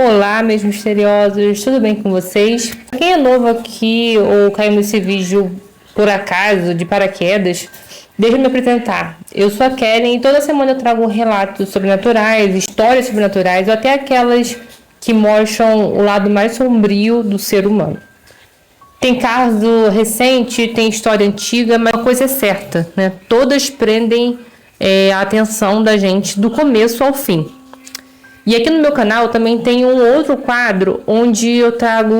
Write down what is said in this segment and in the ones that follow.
Olá, meus misteriosos, tudo bem com vocês? Quem é novo aqui ou caiu nesse vídeo por acaso, de paraquedas, deixa eu me apresentar. Eu sou a Keren e toda semana eu trago relatos sobrenaturais, histórias sobrenaturais ou até aquelas que mostram o lado mais sombrio do ser humano. Tem caso recente, tem história antiga, mas uma coisa é certa, né? Todas prendem a atenção da gente do começo ao fim. E aqui no meu canal também tem um outro quadro onde eu trago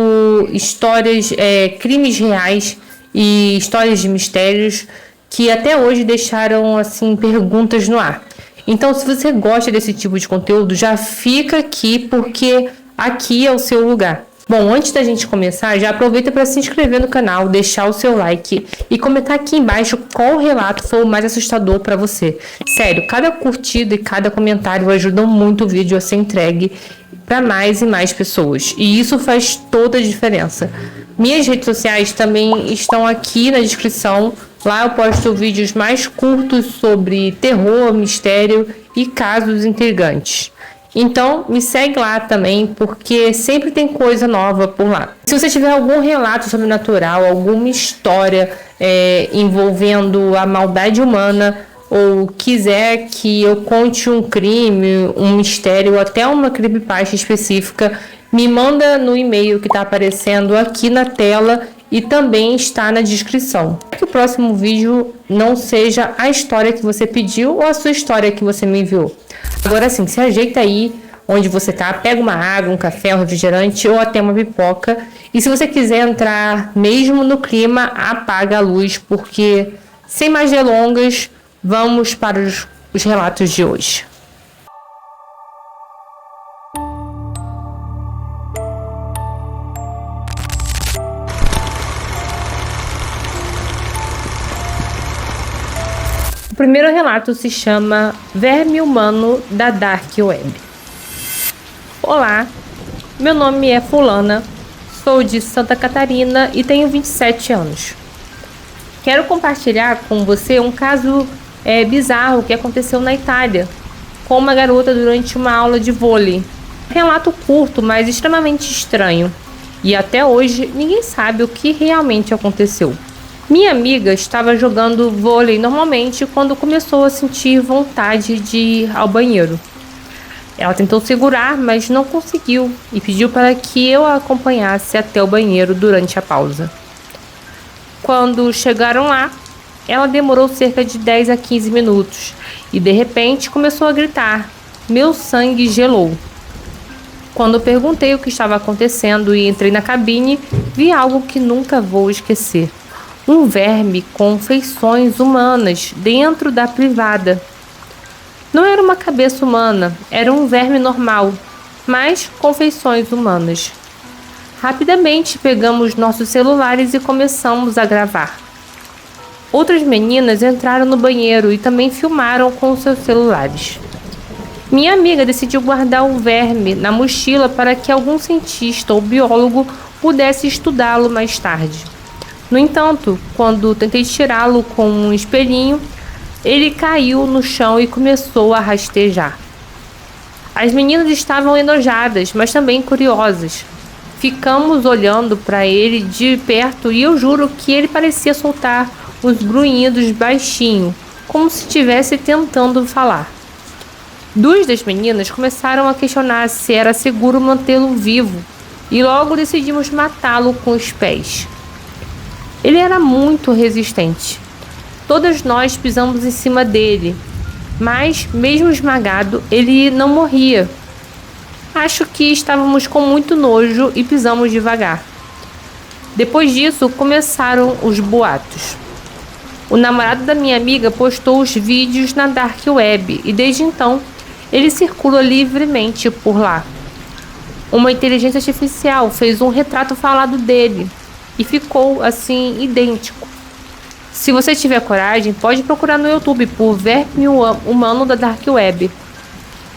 histórias, crimes reais e histórias de mistérios que até hoje deixaram assim perguntas no ar. Então, se você gosta desse tipo de conteúdo, já fica aqui porque aqui é o seu lugar. Bom, antes da gente começar, já aproveita para se inscrever no canal, deixar o seu like e comentar aqui embaixo qual relato foi o mais assustador para você. Sério, cada curtida e cada comentário ajudam muito o vídeo a ser entregue para mais e mais pessoas. E isso faz toda a diferença. Minhas redes sociais também estão aqui na descrição. Lá eu posto vídeos mais curtos sobre terror, mistério e casos intrigantes. Então, me segue lá também, porque sempre tem coisa nova por lá. Se você tiver algum relato sobrenatural, alguma história envolvendo a maldade humana, ou quiser que eu conte um crime, um mistério, ou até uma creepypasta específica, me manda no e-mail que está aparecendo aqui na tela e também está na descrição. Que o próximo vídeo não seja a história que você pediu ou a sua história que você me enviou. Agora sim, se ajeita aí onde você tá, pega uma água, um café, um refrigerante ou até uma pipoca. E se você quiser entrar mesmo no clima, apaga a luz, porque sem mais delongas, vamos para os relatos de hoje. O primeiro relato se chama Verme Humano da Dark Web. Olá, meu nome é Fulana, sou de Santa Catarina e tenho 27 anos. Quero compartilhar com você um caso bizarro que aconteceu na Itália, com uma garota durante uma aula de vôlei. Relato curto, mas extremamente estranho, e até hoje ninguém sabe o que realmente aconteceu. Minha amiga estava jogando vôlei normalmente quando começou a sentir vontade de ir ao banheiro. Ela tentou segurar, mas não conseguiu e pediu para que eu a acompanhasse até o banheiro durante a pausa. Quando chegaram lá, ela demorou cerca de 10 a 15 minutos e de repente começou a gritar. Meu sangue gelou. Quando perguntei o que estava acontecendo e entrei na cabine, vi algo que nunca vou esquecer. Um verme com feições humanas dentro da privada. Não era uma cabeça humana, era um verme normal, mas com feições humanas. Rapidamente pegamos nossos celulares e começamos a gravar. Outras meninas entraram no banheiro e também filmaram com seus celulares. Minha amiga decidiu guardar o verme na mochila para que algum cientista ou biólogo pudesse estudá-lo mais tarde. No entanto, quando tentei tirá-lo com um espelhinho, ele caiu no chão e começou a rastejar. As meninas estavam enojadas, mas também curiosas. Ficamos olhando para ele de perto e eu juro que ele parecia soltar uns grunhidos baixinho, como se estivesse tentando falar. Duas das meninas começaram a questionar se era seguro mantê-lo vivo e logo decidimos matá-lo com os pés. Ele era muito resistente. Todas nós pisamos em cima dele, mas mesmo esmagado, ele não morria. Acho que estávamos com muito nojo e pisamos devagar. Depois disso, começaram os boatos. O namorado da minha amiga postou os vídeos na Dark Web e desde então, ele circula livremente por lá. Uma inteligência artificial fez um retrato falado dele e ficou assim idêntico. Se você tiver coragem, pode procurar no YouTube por Verme Humano da Dark Web.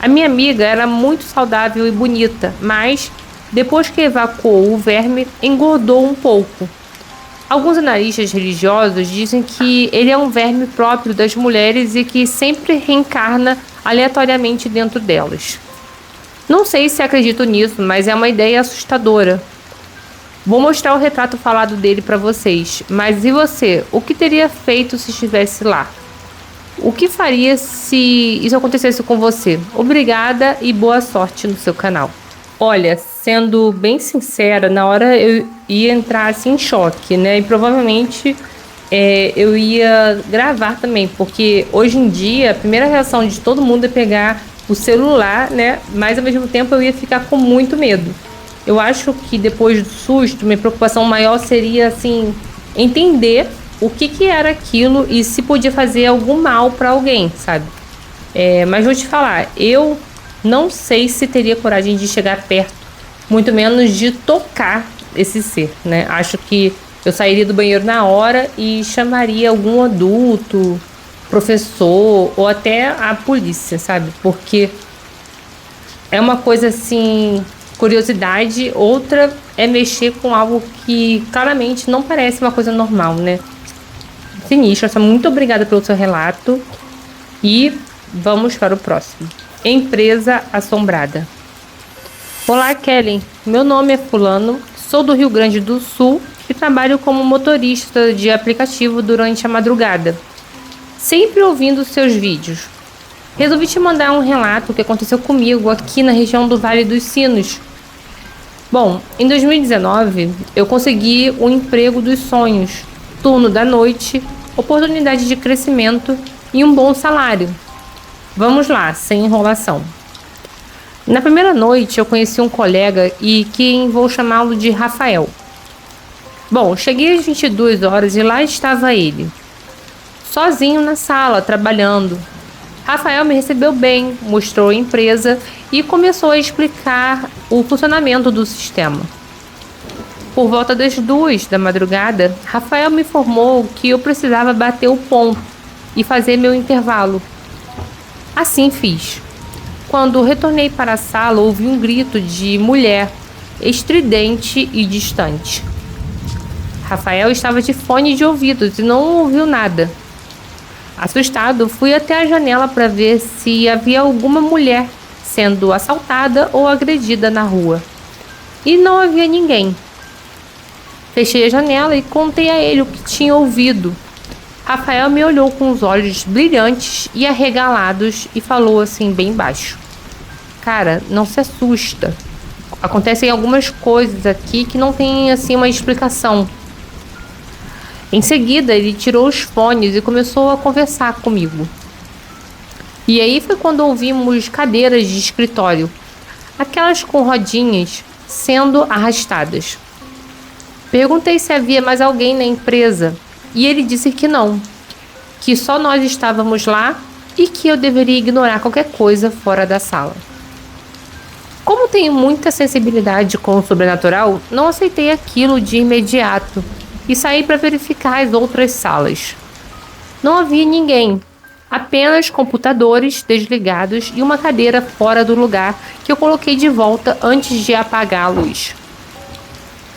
A minha amiga era muito saudável e bonita, mas depois que evacuou o verme, engordou um pouco. Alguns analistas religiosos dizem que ele é um verme próprio das mulheres e que sempre reencarna aleatoriamente dentro delas. Não sei se acredito nisso, mas é uma ideia assustadora. Vou mostrar o retrato falado dele para vocês. Mas e você? O que teria feito se estivesse lá? O que faria se isso acontecesse com você? Obrigada e boa sorte no seu canal. Olha, sendo bem sincera, na hora eu ia entrar assim em choque, né? E provavelmente eu ia gravar também, porque hoje em dia a primeira reação de todo mundo é pegar o celular, né? Mas ao mesmo tempo eu ia ficar com muito medo. Eu acho que depois do susto, minha preocupação maior seria assim entender o que era aquilo e se podia fazer algum mal para alguém, sabe? Mas vou te falar, eu não sei se teria coragem de chegar perto, muito menos de tocar esse ser, né? Acho que eu sairia do banheiro na hora e chamaria algum adulto, professor ou até a polícia, sabe? Porque é uma coisa assim, curiosidade, outra é mexer com algo que claramente não parece uma coisa normal, né? Sinistro. Muito obrigada pelo seu relato e vamos para o próximo. Empresa assombrada. Olá, Kelly. Meu nome é Fulano, sou do Rio Grande do Sul e trabalho como motorista de aplicativo durante a madrugada, sempre ouvindo seus vídeos. Resolvi te mandar um relato que aconteceu comigo aqui na região do Vale dos Sinos. Bom, em 2019 eu consegui o emprego dos sonhos, turno da noite, oportunidade de crescimento e um bom salário. Vamos lá, sem enrolação. Na primeira noite eu conheci um colega e quem vou chamá-lo de Rafael. Bom, cheguei às 22 horas e lá estava ele, sozinho na sala, trabalhando. Rafael me recebeu bem, mostrou a empresa e começou a explicar o funcionamento do sistema. Por volta das 2 da madrugada, Rafael me informou que eu precisava bater o ponto e fazer meu intervalo. Assim fiz. Quando retornei para a sala, ouvi um grito de mulher, estridente e distante. Rafael estava de fone de ouvidos e não ouviu nada. Assustado, fui até a janela para ver se havia alguma mulher sendo assaltada ou agredida na rua. E não havia ninguém. Fechei a janela e contei a ele o que tinha ouvido. Rafael me olhou com os olhos brilhantes e arregalados e falou assim bem baixo: cara, não se assusta. Acontecem algumas coisas aqui que não tem assim uma explicação. Em seguida, ele tirou os fones e começou a conversar comigo. E aí foi quando ouvimos cadeiras de escritório, aquelas com rodinhas, sendo arrastadas. Perguntei se havia mais alguém na empresa e ele disse que não, que só nós estávamos lá e que eu deveria ignorar qualquer coisa fora da sala. Como tenho muita sensibilidade com o sobrenatural, não aceitei aquilo de imediato e saí para verificar as outras salas. Não havia ninguém, apenas computadores desligados e uma cadeira fora do lugar que eu coloquei de volta antes de apagar a luz.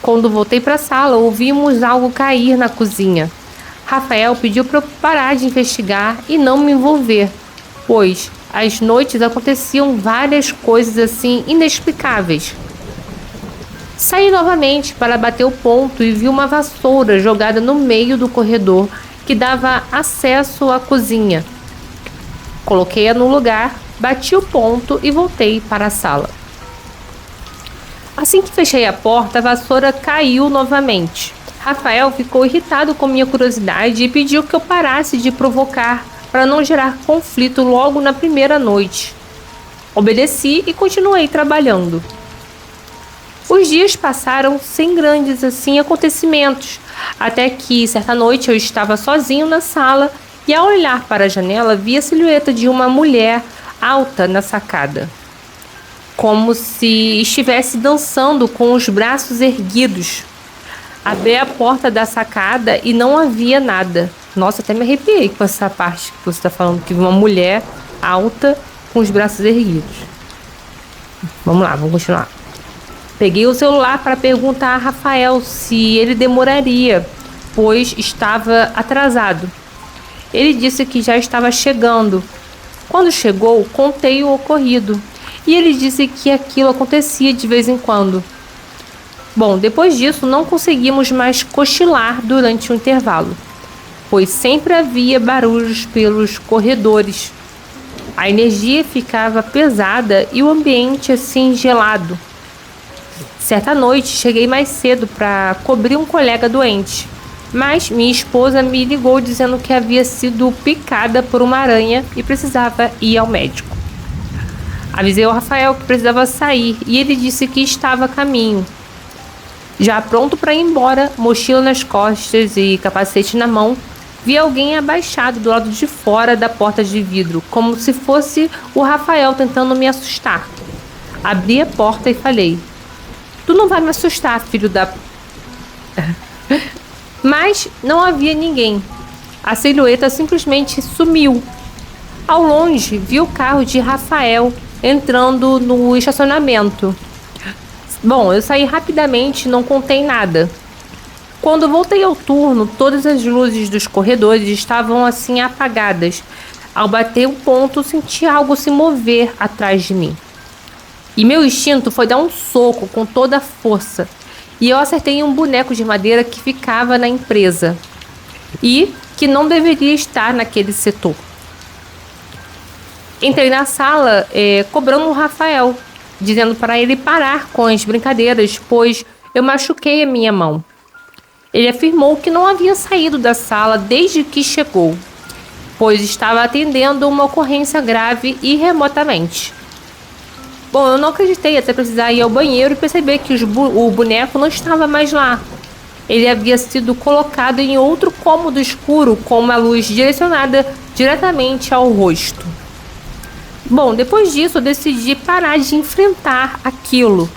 Quando voltei para a sala, ouvimos algo cair na cozinha. Rafael pediu para eu parar de investigar e não me envolver, pois às noites aconteciam várias coisas assim inexplicáveis. Saí novamente para bater o ponto e vi uma vassoura jogada no meio do corredor que dava acesso à cozinha. Coloquei-a no lugar, bati o ponto e voltei para a sala. Assim que fechei a porta, a vassoura caiu novamente. Rafael ficou irritado com minha curiosidade e pediu que eu parasse de provocar para não gerar conflito logo na primeira noite. Obedeci e continuei trabalhando. Os dias passaram sem grandes assim acontecimentos, até que certa noite eu estava sozinho na sala e ao olhar para a janela vi a silhueta de uma mulher alta na sacada, como se estivesse dançando com os braços erguidos. Abri a porta da sacada e não havia nada. Nossa, até me arrepiei com essa parte que você está falando, que vi uma mulher alta com os braços erguidos. Vamos lá, vamos continuar. Peguei o celular para perguntar a Rafael se ele demoraria, pois estava atrasado. Ele disse que já estava chegando. Quando chegou, contei o ocorrido. e ele disse que aquilo acontecia de vez em quando. Bom, depois disso não conseguimos mais cochilar durante o intervalo, pois sempre havia barulhos pelos corredores. A energia ficava pesada e o ambiente assim gelado. Certa noite cheguei mais cedo para cobrir um colega doente, mas minha esposa me ligou dizendo que havia sido picada por uma aranha e precisava ir ao médico. Avisei ao Rafael que precisava sair e ele disse que estava a caminho. Já pronto para ir embora, mochila nas costas e capacete na mão, vi alguém abaixado do lado de fora da porta de vidro, como se fosse o Rafael tentando me assustar. Abri a porta e falei: "Tu não vai me assustar, filho da..." Mas não havia ninguém. A silhueta simplesmente sumiu. Ao longe, vi o carro de Rafael entrando no estacionamento. Bom, eu saí rapidamente e não contei nada. Quando voltei ao turno, todas as luzes dos corredores estavam assim apagadas. Ao bater o ponto, senti algo se mover atrás de mim. E meu instinto foi dar um soco com toda a força. E eu acertei em um boneco de madeira que ficava na empresa e que não deveria estar naquele setor. Entrei na sala cobrando o Rafael, dizendo para ele parar com as brincadeiras, pois eu machuquei a minha mão. Ele afirmou que não havia saído da sala desde que chegou, pois estava atendendo uma ocorrência grave e remotamente. Bom, eu não acreditei até precisar ir ao banheiro e perceber que o boneco não estava mais lá. Ele havia sido colocado em outro cômodo escuro com uma luz direcionada diretamente ao rosto. Bom, depois disso eu decidi parar de enfrentar aquilo.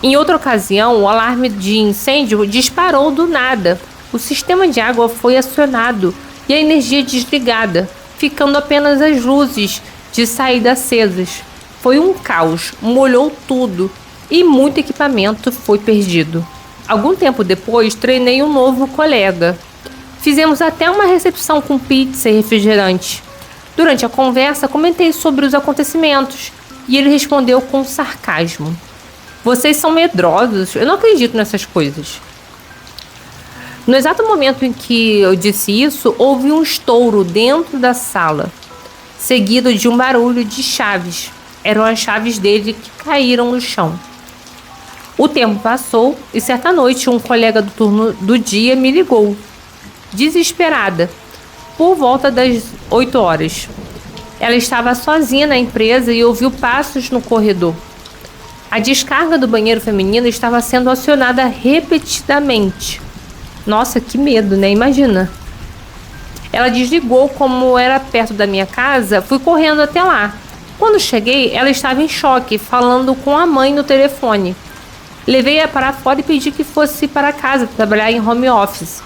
Em outra ocasião, o alarme de incêndio disparou do nada. O sistema de água foi acionado e a energia desligada, ficando apenas as luzes de saída acesas. Foi um caos, molhou tudo e muito equipamento foi perdido. Algum tempo depois, treinei um novo colega. Fizemos até uma recepção com pizza e refrigerante. Durante a conversa, comentei sobre os acontecimentos e ele respondeu com sarcasmo: "Vocês são medrosos, eu não acredito nessas coisas." No exato momento em que eu disse isso, houve um estouro dentro da sala, seguido de um barulho de chaves. Eram as chaves dele que caíram no chão. O tempo passou e certa noite um colega do turno do dia me ligou, desesperada, por volta das 8 horas. Ela estava sozinha na empresa e ouviu passos no corredor. A descarga do banheiro feminino estava sendo acionada repetidamente. Nossa, que medo, né? Imagina. Ela desligou. Como era perto da minha casa, fui correndo até lá. Quando cheguei, ela estava em choque, falando com a mãe no telefone. Levei-a para fora e pedi que fosse para casa trabalhar em home office.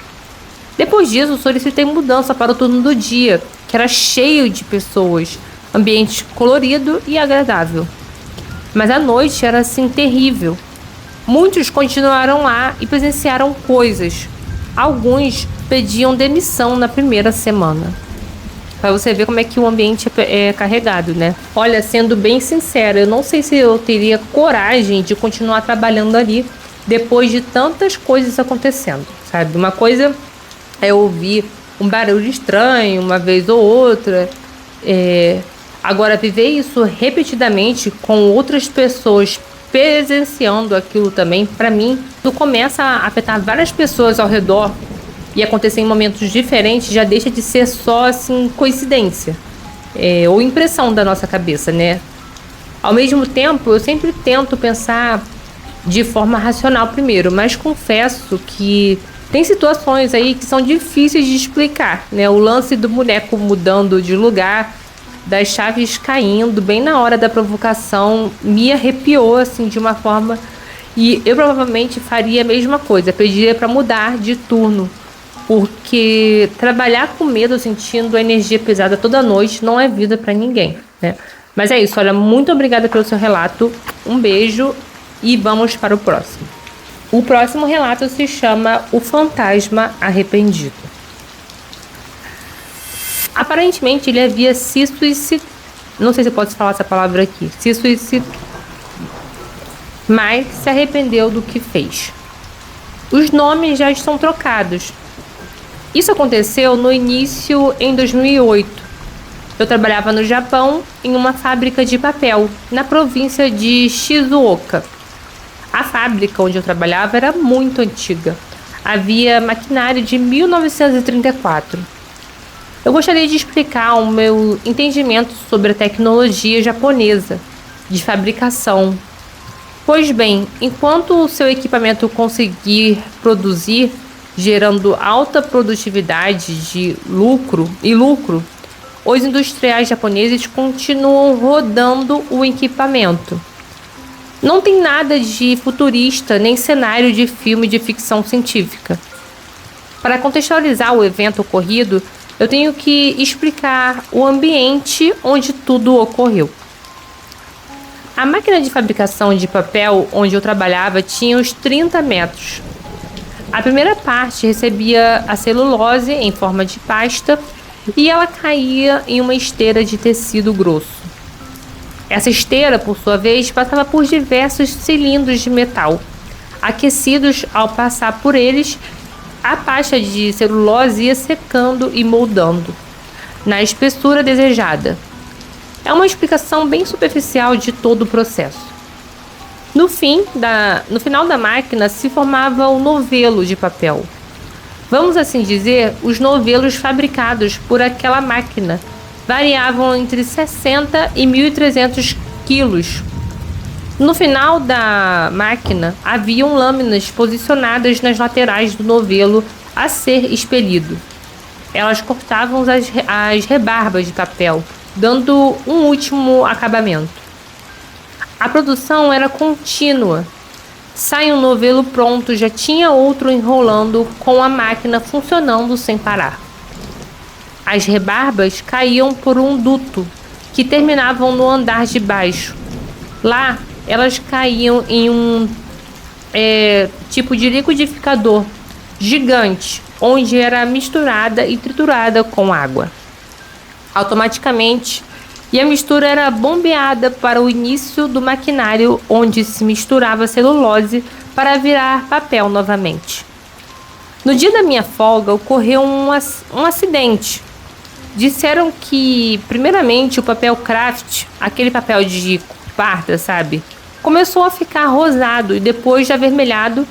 Depois disso, solicitei mudança para o turno do dia, que era cheio de pessoas, ambiente colorido e agradável. Mas a noite era assim terrível. Muitos continuaram lá e presenciaram coisas. Alguns pediam demissão na primeira semana. Para você ver como é que o ambiente é carregado, né? Olha, sendo bem sincera, eu não sei se eu teria coragem de continuar trabalhando ali depois de tantas coisas acontecendo, sabe? Uma coisa é ouvir um barulho estranho uma vez ou outra. Agora, viver isso repetidamente com outras pessoas presenciando aquilo também, para mim, quando começa a afetar várias pessoas ao redor e acontecer em momentos diferentes, já deixa de ser só assim coincidência ou impressão da nossa cabeça, né? Ao mesmo tempo, eu sempre tento pensar de forma racional primeiro, mas confesso que tem situações aí que são difíceis de explicar, né? O lance do boneco mudando de lugar, das chaves caindo bem na hora da provocação, me arrepiou assim de uma forma, e eu provavelmente faria a mesma coisa, pediria para mudar de turno, porque trabalhar com medo, sentindo a energia pesada toda noite, não é vida para ninguém, né? Mas é isso, olha, muito obrigada pelo seu relato, um beijo e vamos para o próximo. O próximo relato se chama O Fantasma Arrependido. Aparentemente ele havia se suicidado. não sei se eu posso falar essa palavra aqui, se suicidou, mas se arrependeu do que fez. Os nomes já estão trocados. Isso aconteceu no início em 2008. Eu trabalhava no Japão em uma fábrica de papel, na província de Shizuoka. A fábrica onde eu trabalhava era muito antiga. Havia maquinário de 1934. Eu gostaria de explicar o meu entendimento sobre a tecnologia japonesa de fabricação. Pois bem, enquanto o seu equipamento conseguir produzir, gerando alta produtividade de lucro, os industriais japoneses continuam rodando o equipamento. Não tem nada de futurista nem cenário de filme de ficção científica. Para contextualizar o evento ocorrido, eu tenho que explicar o ambiente onde tudo ocorreu. A máquina de fabricação de papel onde eu trabalhava tinha uns 30 metros. A primeira parte recebia a celulose em forma de pasta e ela caía em uma esteira de tecido grosso. Essa esteira, por sua vez, passava por diversos cilindros de metal. Aquecidos, ao passar por eles, a pasta de celulose ia secando e moldando na espessura desejada. É uma explicação bem superficial de todo o processo. No final da máquina se formava o novelo de papel. Vamos assim dizer, os novelos fabricados por aquela máquina variavam entre 60 e 1.300 quilos. No final da máquina haviam lâminas posicionadas nas laterais do novelo a ser expelido. Elas cortavam as rebarbas de papel, dando um último acabamento. A produção era contínua. Sai um novelo pronto, já tinha outro enrolando com a máquina funcionando sem parar. As rebarbas caíam por um duto que terminavam no andar de baixo. Lá, elas caíam em um tipo de liquidificador gigante, onde era misturada e triturada com água. Automaticamente, e a mistura era bombeada para o início do maquinário, onde se misturava celulose para virar papel novamente. No dia da minha folga, ocorreu um acidente. Disseram que, primeiramente, o papel craft, aquele papel de parda, sabe? Começou a ficar rosado e depois de avermelhado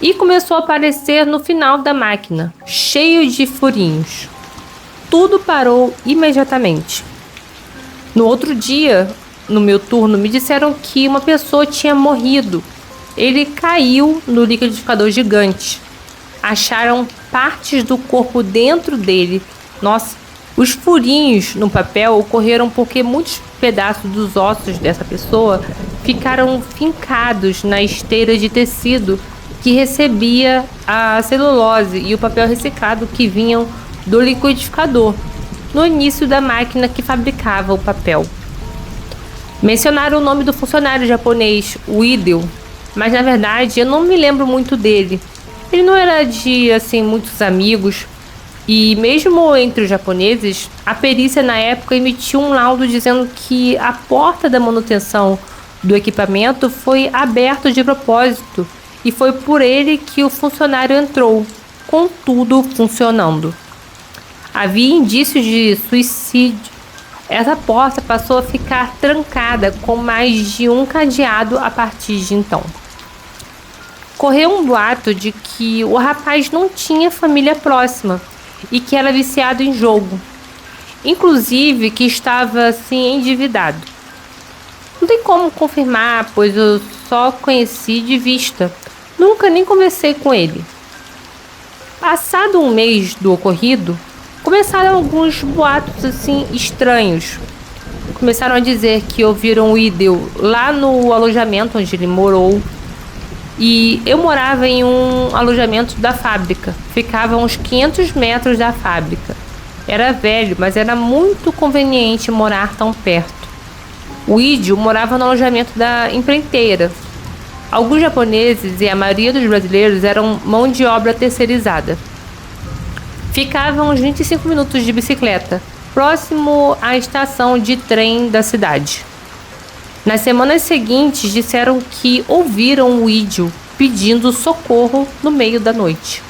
e começou a aparecer no final da máquina, cheio de furinhos. Tudo parou imediatamente. No outro dia, no meu turno, me disseram que uma pessoa tinha morrido. Ele caiu no liquidificador gigante. Acharam partes do corpo dentro dele. Nossa, os furinhos no papel ocorreram porque muitos pedaços dos ossos dessa pessoa ficaram fincados na esteira de tecido que recebia a celulose e o papel reciclado que vinham do liquidificador no início da máquina que fabricava o papel. Mencionaram o nome do funcionário japonês, o Idel, mas na verdade eu não me lembro muito dele. Ele não era de muitos amigos, e mesmo entre os japoneses, a perícia na época emitiu um laudo dizendo que a porta da manutenção do equipamento foi aberta de propósito e foi por ele que o funcionário entrou, com tudo funcionando. Havia indícios de suicídio. Essa porta passou a ficar trancada com mais de um cadeado a partir de então. Correu um boato de que o rapaz não tinha família próxima e que era viciado em jogo. Inclusive que estava endividado. Não tem como confirmar, pois eu só conheci de vista. Nunca nem conversei com ele. Passado um mês do ocorrido, começaram alguns boatos estranhos. Começaram a dizer que ouviram o Idel lá no alojamento onde ele morou. E eu morava em um alojamento da fábrica. Ficava a uns 500 metros da fábrica. Era velho, mas era muito conveniente morar tão perto. O Idel morava no alojamento da empreiteira. Alguns japoneses e a maioria dos brasileiros eram mão de obra terceirizada. Ficavam uns 25 minutos de bicicleta. próximo à estação de trem da cidade. Nas semanas seguintes, disseram que ouviram o Idio pedindo socorro no meio da noite.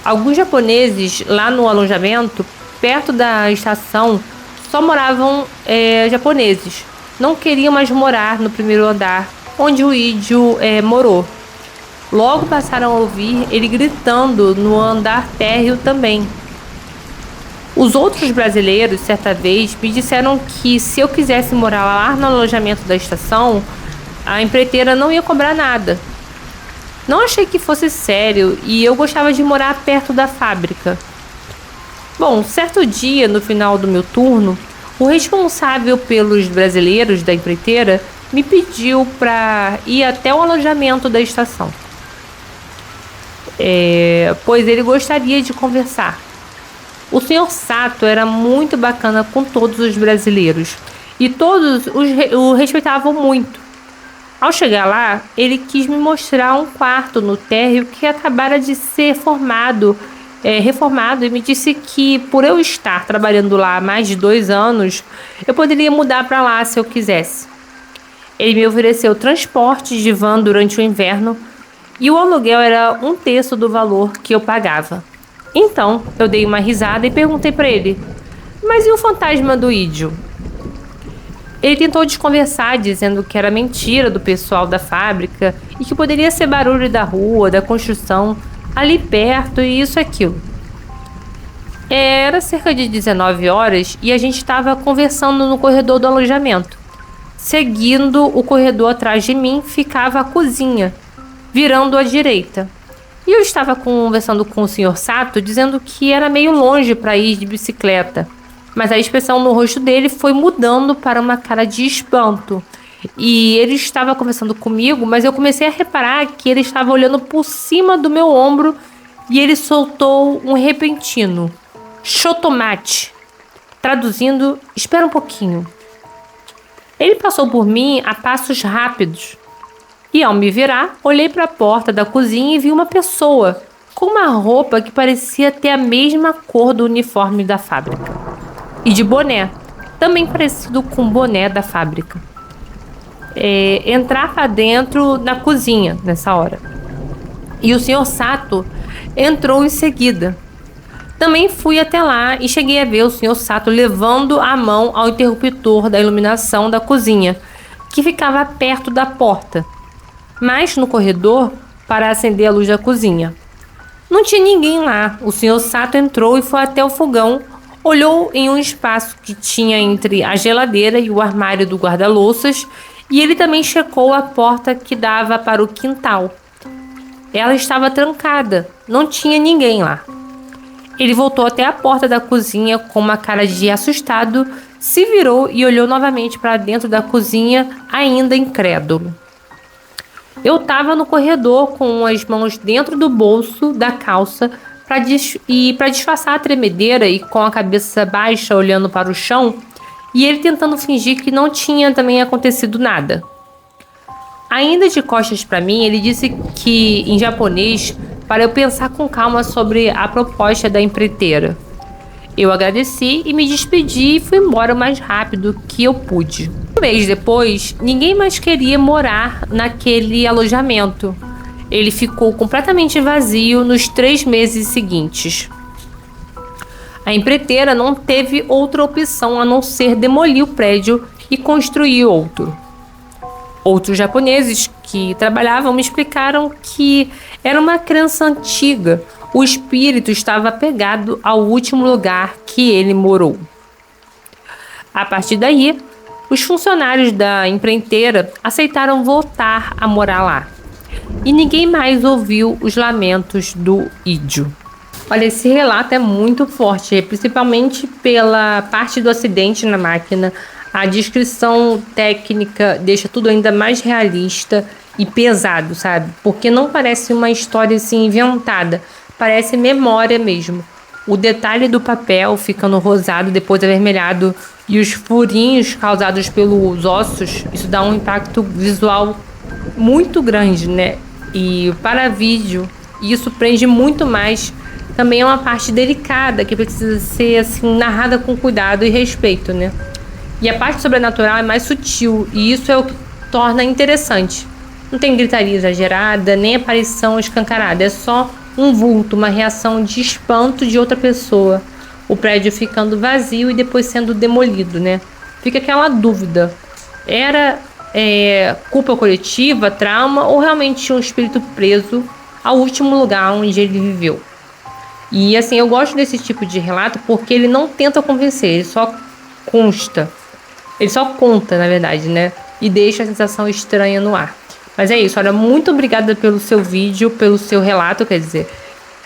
Alguns japoneses lá no alojamento, perto da estação, só moravam japoneses. Não queriam mais morar no primeiro andar, onde o Idio morou. Logo passaram a ouvir ele gritando no andar térreo também. Os outros brasileiros, certa vez, me disseram que se eu quisesse morar lá no alojamento da estação, a empreiteira não ia cobrar nada. Não achei que fosse sério e eu gostava de morar perto da fábrica. Bom, certo dia, no final do meu turno, o responsável pelos brasileiros da empreiteira me pediu para ir até o alojamento da estação. Pois ele gostaria de conversar. O Sr. Sato era muito bacana com todos os brasileiros e todos o respeitavam muito. Ao chegar lá, ele quis me mostrar um quarto no térreo que acabara de ser reformado e me disse que, por eu estar trabalhando lá há mais de 2 anos, eu poderia mudar para lá se eu quisesse. Ele me ofereceu transporte de van durante o inverno e o aluguel era 1/3 do valor que eu pagava. Então, eu dei uma risada e perguntei para ele: mas e o fantasma do Idio? Ele tentou desconversar, dizendo que era mentira do pessoal da fábrica e que poderia ser barulho da rua, da construção, ali perto e isso e aquilo. Era cerca de 19 horas e a gente estava conversando no corredor do alojamento. Seguindo o corredor atrás de mim ficava a cozinha, virando à direita. E eu estava conversando com o Sr. Sato, dizendo que era meio longe para ir de bicicleta. Mas a expressão no rosto dele foi mudando para uma cara de espanto. E ele estava conversando comigo, mas eu comecei a reparar que ele estava olhando por cima do meu ombro e ele soltou um repentino: "Chotomate", traduzindo, espera um pouquinho. Ele passou por mim a passos rápidos. E ao me virar, olhei para a porta da cozinha e vi uma pessoa com uma roupa que parecia ter a mesma cor do uniforme da fábrica. E de boné, também parecido com o boné da fábrica. Entrar para dentro na cozinha nessa hora. E o Sr. Sato entrou em seguida. Também fui até lá e cheguei a ver o Sr. Sato levando a mão ao interruptor da iluminação da cozinha, que ficava perto da porta, mas no corredor, para acender a luz da cozinha. Não tinha ninguém lá. O Sr. Sato entrou e foi até o fogão, olhou em um espaço que tinha entre a geladeira e o armário do guarda-louças e ele também checou a porta que dava para o quintal. Ela estava trancada, não tinha ninguém lá. Ele voltou até a porta da cozinha com uma cara de assustado, se virou e olhou novamente para dentro da cozinha, ainda incrédulo. Eu estava no corredor com as mãos dentro do bolso da calça para disfarçar a tremedeira e com a cabeça baixa olhando para o chão e ele tentando fingir que não tinha também acontecido nada. Ainda de costas para mim, ele disse que em japonês para eu pensar com calma sobre a proposta da empreiteira. Eu agradeci e me despedi e fui embora o mais rápido que eu pude. Um mês depois, ninguém mais queria morar naquele alojamento. Ele ficou completamente vazio nos 3 meses seguintes. A empreiteira não teve outra opção a não ser demolir o prédio e construir outro. Outros japoneses que trabalhavam me explicaram que era uma crença antiga. O espírito estava apegado ao último lugar que ele morou. A partir daí, os funcionários da empreiteira aceitaram voltar a morar lá. E ninguém mais ouviu os lamentos do Idio. Olha, esse relato é muito forte, principalmente pela parte do acidente na máquina. A descrição técnica deixa tudo ainda mais realista e pesado, sabe? Porque não parece uma história assim inventada. Parece memória mesmo. O detalhe do papel ficando rosado, depois avermelhado, e os furinhos causados pelos ossos, isso dá um impacto visual muito grande, né? E para vídeo, isso prende muito mais também é uma parte delicada que precisa ser assim narrada com cuidado e respeito, né? E a parte sobrenatural é mais sutil e isso é o que torna interessante. Não tem gritaria exagerada, nem aparição escancarada, é só um vulto, uma reação de espanto de outra pessoa. O prédio ficando vazio e depois sendo demolido, né? Fica aquela dúvida. Era culpa coletiva, trauma ou realmente um espírito preso ao último lugar onde ele viveu? E assim, eu gosto desse tipo de relato porque ele não tenta convencer, ele só consta. Ele só conta, na verdade, né? E deixa a sensação estranha no ar. Mas é isso, olha, muito obrigada pelo seu vídeo, pelo seu relato, quer dizer.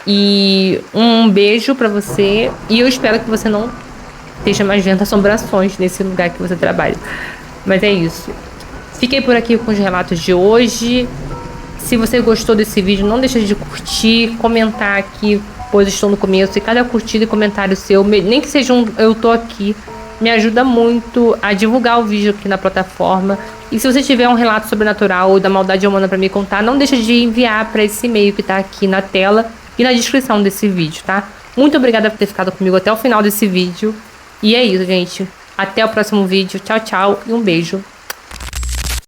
E um beijo pra você. E eu espero que você não esteja mais vendo assombrações nesse lugar que você trabalha. Mas é isso. Fiquei por aqui com os relatos de hoje. Se você gostou desse vídeo, não deixe de curtir, comentar aqui, pois estou no começo. E cada curtida e comentário seu, nem que seja um eu tô aqui, me ajuda muito a divulgar o vídeo aqui na plataforma. E se você tiver um relato sobrenatural ou da maldade humana para me contar, não deixa de enviar para esse e-mail que tá aqui na tela e na descrição desse vídeo, tá? Muito obrigada por ter ficado comigo até o final desse vídeo. E é isso, gente. Até o próximo vídeo. Tchau, tchau e um beijo.